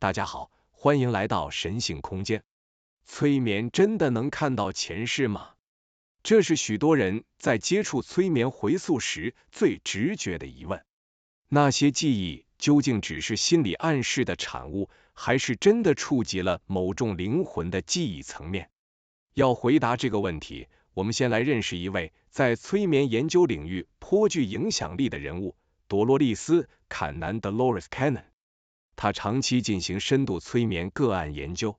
大家好，欢迎来到神性空间。催眠真的能看到前世吗？这是许多人在接触催眠回溯时最直觉的疑问。那些记忆究竟只是心理暗示的产物，还是真的触及了某种灵魂的记忆层面？要回答这个问题，我们先来认识一位在催眠研究领域颇具影响力的人物——朵洛丽丝·坎南 （Dolores Cannon）。他长期进行深度催眠个案研究，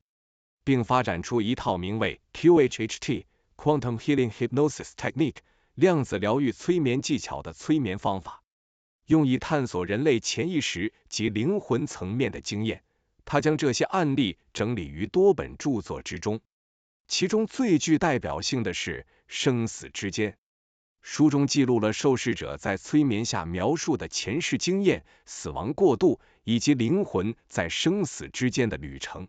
并发展出一套名为 QHHT（Quantum Healing Hypnosis Technique） 量子疗愈催眠技巧的催眠方法，用以探索人类潜意识及灵魂层面的经验。他将这些案例整理于多本著作之中，其中最具代表性的是《生死之间》。书中记录了受试者在催眠下描述的前世经验、死亡过渡以及灵魂在生死之间的旅程。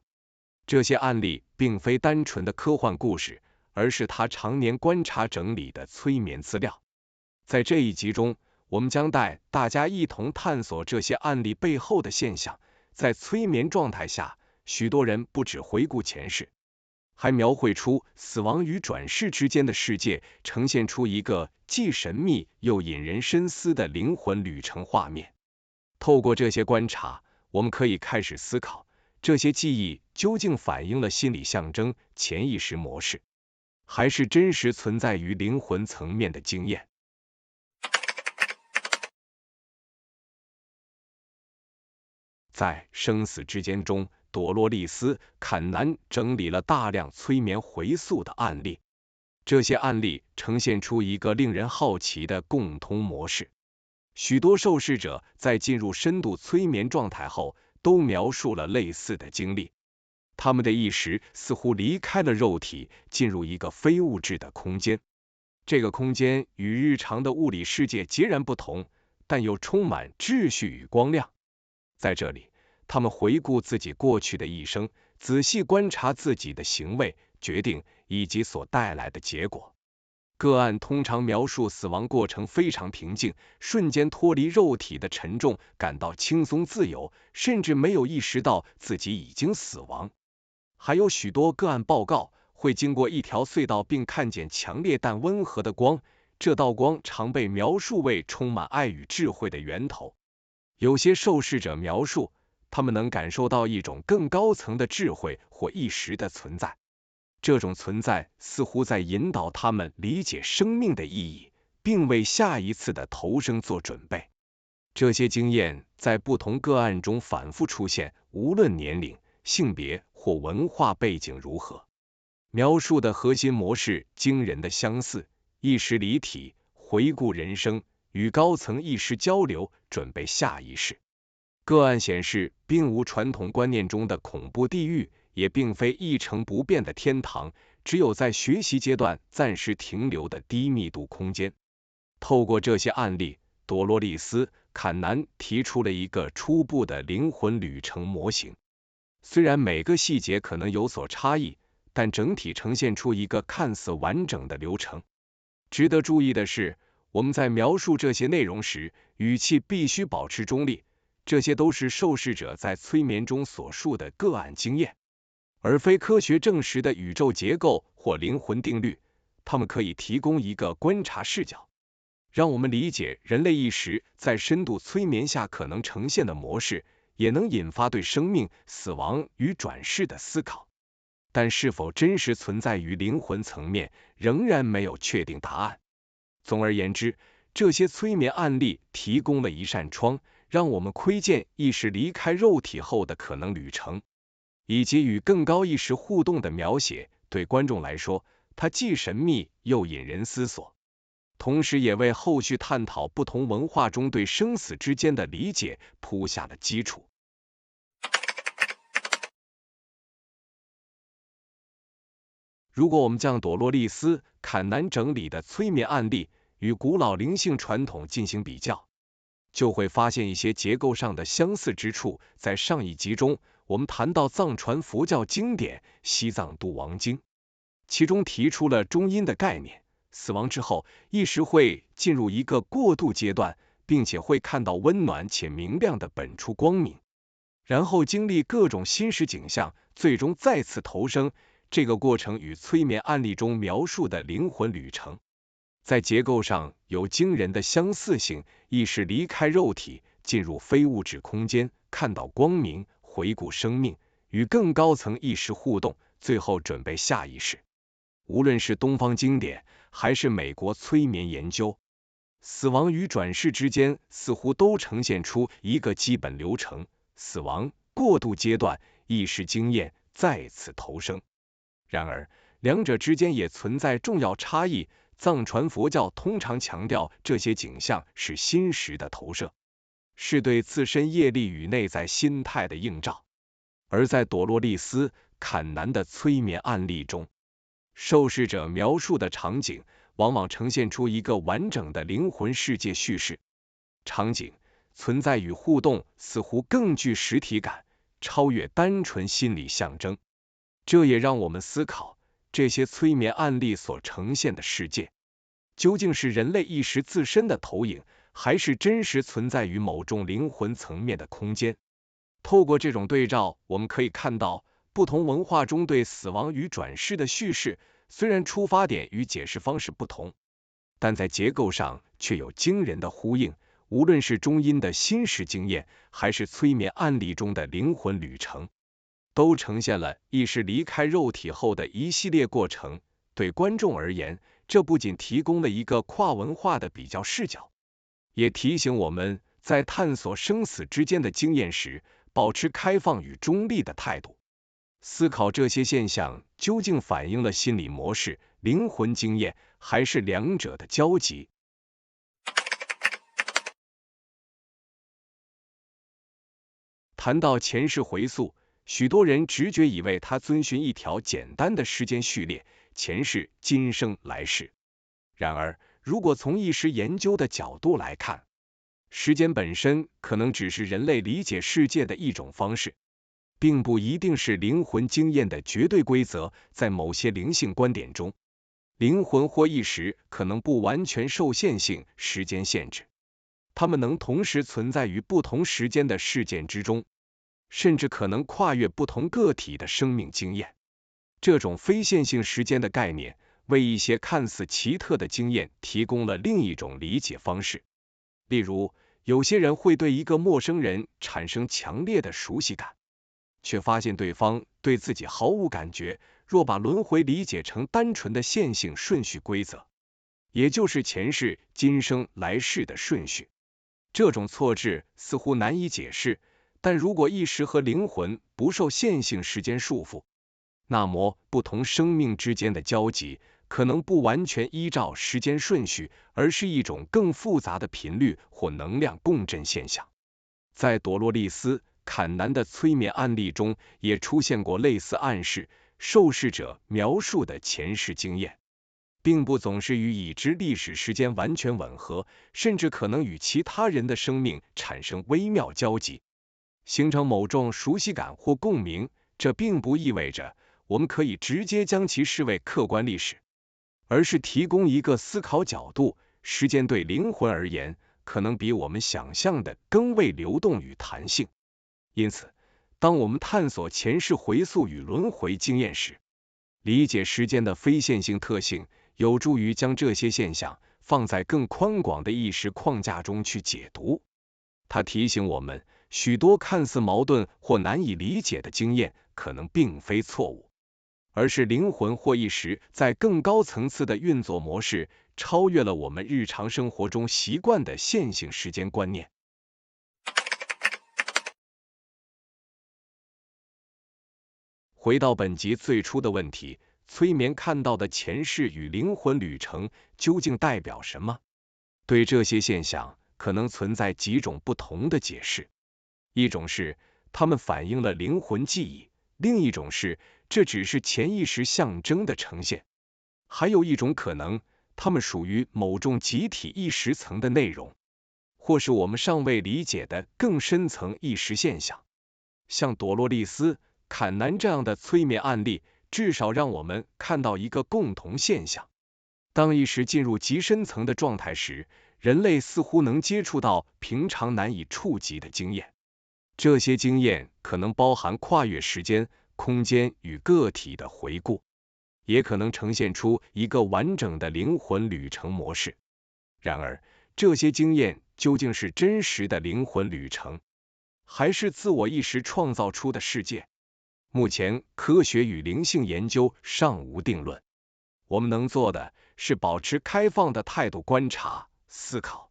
这些案例并非单纯的科幻故事，而是他常年观察整理的催眠资料。在这一集中，我们将带大家一同探索这些案例背后的现象。在催眠状态下，许多人不只回顾前世，还描绘出死亡与转世之间的世界，呈现出一个既神秘又引人深思的灵魂旅程画面。透过这些观察，我们可以开始思考，这些记忆究竟反映了心理象征、潜意识模式，还是真实存在于灵魂层面的经验？在《生死之间》中，朵洛丽丝·坎南整理了大量催眠回溯的案例。这些案例呈现出一个令人好奇的共通模式。许多受试者在进入深度催眠状态后，都描述了类似的经历。他们的意识似乎离开了肉体，进入一个非物质的空间。这个空间与日常的物理世界截然不同，但又充满秩序与光亮。在这里，他们回顾自己过去的一生，仔细观察自己的行为、决定以及所带来的结果。个案通常描述死亡过程非常平静，瞬间脱离肉体的沉重，感到轻松自由，甚至没有意识到自己已经死亡。还有许多个案报告会经过一条隧道，并看见强烈但温和的光，这道光常被描述为充满爱与智慧的源头。有些受试者描述，他们能感受到一种更高层的智慧或意识的存在。这种存在似乎在引导他们理解生命的意义，并为下一次的投生做准备。这些经验在不同个案中反复出现，无论年龄、性别或文化背景如何。描述的核心模式惊人的相似：意识离体，回顾人生，与高层意识交流，准备下一世。个案显示，并无传统观念中的恐怖地狱，也并非一成不变的天堂，只有在学习阶段暂时停留的低密度空间。透过这些案例，朵洛丽丝·坎南提出了一个初步的灵魂旅程模型。虽然每个细节可能有所差异，但整体呈现出一个看似完整的流程。值得注意的是，我们在描述这些内容时，语气必须保持中立。这些都是受试者在催眠中所述的个案经验，而非科学证实的宇宙结构或灵魂定律。它们可以提供一个观察视角，让我们理解人类意识在深度催眠下可能呈现的模式，也能引发对生命、死亡与转世的思考。但是否真实存在于灵魂层面，仍然没有确定答案。总而言之，这些催眠案例提供了一扇窗，让我们窥见意识离开肉体后的可能旅程，以及与更高意识互动的描写。对观众来说，它既神秘又引人思索，同时也为后续探讨不同文化中对生死之间的理解铺下了基础。如果我们将朵洛丽丝·坎南整理的催眠案例与古老灵性传统进行比较，就会发现一些结构上的相似之处。在上一集中，我们谈到藏传佛教经典《西藏度王经》，其中提出了中阴的概念。死亡之后，意识会进入一个过渡阶段，并且会看到温暖且明亮的本初光明。然后经历各种心识景象，最终再次投生。这个过程与催眠案例中描述的灵魂旅程在结构上有惊人的相似性。意识离开肉体，进入非物质空间，看到光明，回顾生命，与更高层意识互动，最后准备下意识。无论是东方经典，还是美国催眠研究，死亡与转世之间似乎都呈现出一个基本流程：死亡、过渡阶段、意识经验、再次投生。然而，两者之间也存在重要差异。藏传佛教通常强调这些景象是心识的投射，是对自身业力与内在心态的映照。而在朵洛丽丝·坎南的催眠案例中，受试者描述的场景往往呈现出一个完整的灵魂世界叙事，场景、存在与互动似乎更具实体感，超越单纯心理象征。这也让我们思考，这些催眠案例所呈现的世界，究竟是人类意识自身的投影，还是真实存在于某种灵魂层面的空间？透过这种对照，我们可以看到，不同文化中对死亡与转世的叙事，虽然出发点与解释方式不同，但在结构上却有惊人的呼应。无论是中阴的心识经验，还是催眠案例中的灵魂旅程，都呈现了意识离开肉体后的一系列过程。对观众而言，这不仅提供了一个跨文化的比较视角，也提醒我们在探索生死之间的经验时，保持开放与中立的态度，思考这些现象究竟反映了心理模式、灵魂经验，还是两者的交集。谈到前世回溯，许多人直觉以为它遵循一条简单的时间序列，前世、今生、来世。然而，如果从意识研究的角度来看，时间本身可能只是人类理解世界的一种方式，并不一定是灵魂经验的绝对规则。在某些灵性观点中，灵魂或意识可能不完全受线性时间限制，它们能同时存在于不同时间的事件之中，甚至可能跨越不同个体的生命经验。这种非线性时间的概念，为一些看似奇特的经验提供了另一种理解方式。例如，有些人会对一个陌生人产生强烈的熟悉感，却发现对方对自己毫无感觉。若把轮回理解成单纯的线性顺序规则，也就是前世、今生、来世的顺序，这种错置似乎难以解释。但如果意识和灵魂不受线性时间束缚，那么不同生命之间的交集可能不完全依照时间顺序，而是一种更复杂的频率或能量共振现象。在朵洛丽丝·坎南的催眠案例中，也出现过类似暗示。受试者描述的前世经验，并不总是与已知历史时间完全吻合，甚至可能与其他人的生命产生微妙交集，形成某种熟悉感或共鸣。这并不意味着我们可以直接将其视为客观历史，而是提供一个思考角度。时间对灵魂而言，可能比我们想象的更为流动与弹性。因此，当我们探索前世回溯与轮回经验时，理解时间的非线性特性，有助于将这些现象放在更宽广的意识框架中去解读。它提醒我们，许多看似矛盾或难以理解的经验，可能并非错误，而是灵魂或意识在更高层次的运作模式，超越了我们日常生活中习惯的线性时间观念。回到本集最初的问题，催眠看到的前世与灵魂旅程究竟代表什么？对这些现象可能存在几种不同的解释。一种是它们反映了灵魂记忆，另一种是这只是潜意识象征的呈现，还有一种可能，它们属于某种集体意识层的内容，或是我们尚未理解的更深层意识现象。像朵洛丽丝·坎南这样的催眠案例，至少让我们看到一个共同现象：当意识进入极深层的状态时，人类似乎能接触到平常难以触及的经验。这些经验可能包含跨越时间、空间与个体的回顾，也可能呈现出一个完整的灵魂旅程模式。然而，这些经验究竟是真实的灵魂旅程，还是自我意识创造出的世界？目前，科学与灵性研究尚无定论。我们能做的是保持开放的态度观察、思考，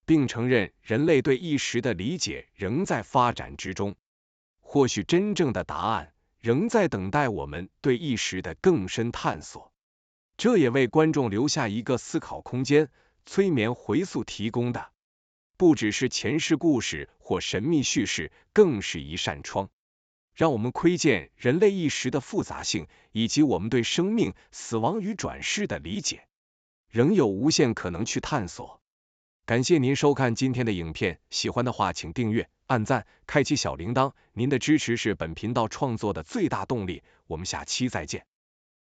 并承认人类对意识的理解仍在发展之中。或许真正的答案仍在等待我们对意识的更深探索。这也为观众留下一个思考空间。催眠回溯提供的不只是前世故事或神秘叙事，更是一扇窗，让我们窥见人类意识的复杂性，以及我们对生命、死亡与转世的理解，仍有无限可能去探索。感谢您收看今天的影片，喜欢的话请订阅、按赞、开启小铃铛，您的支持是本频道创作的最大动力。我们下期再见。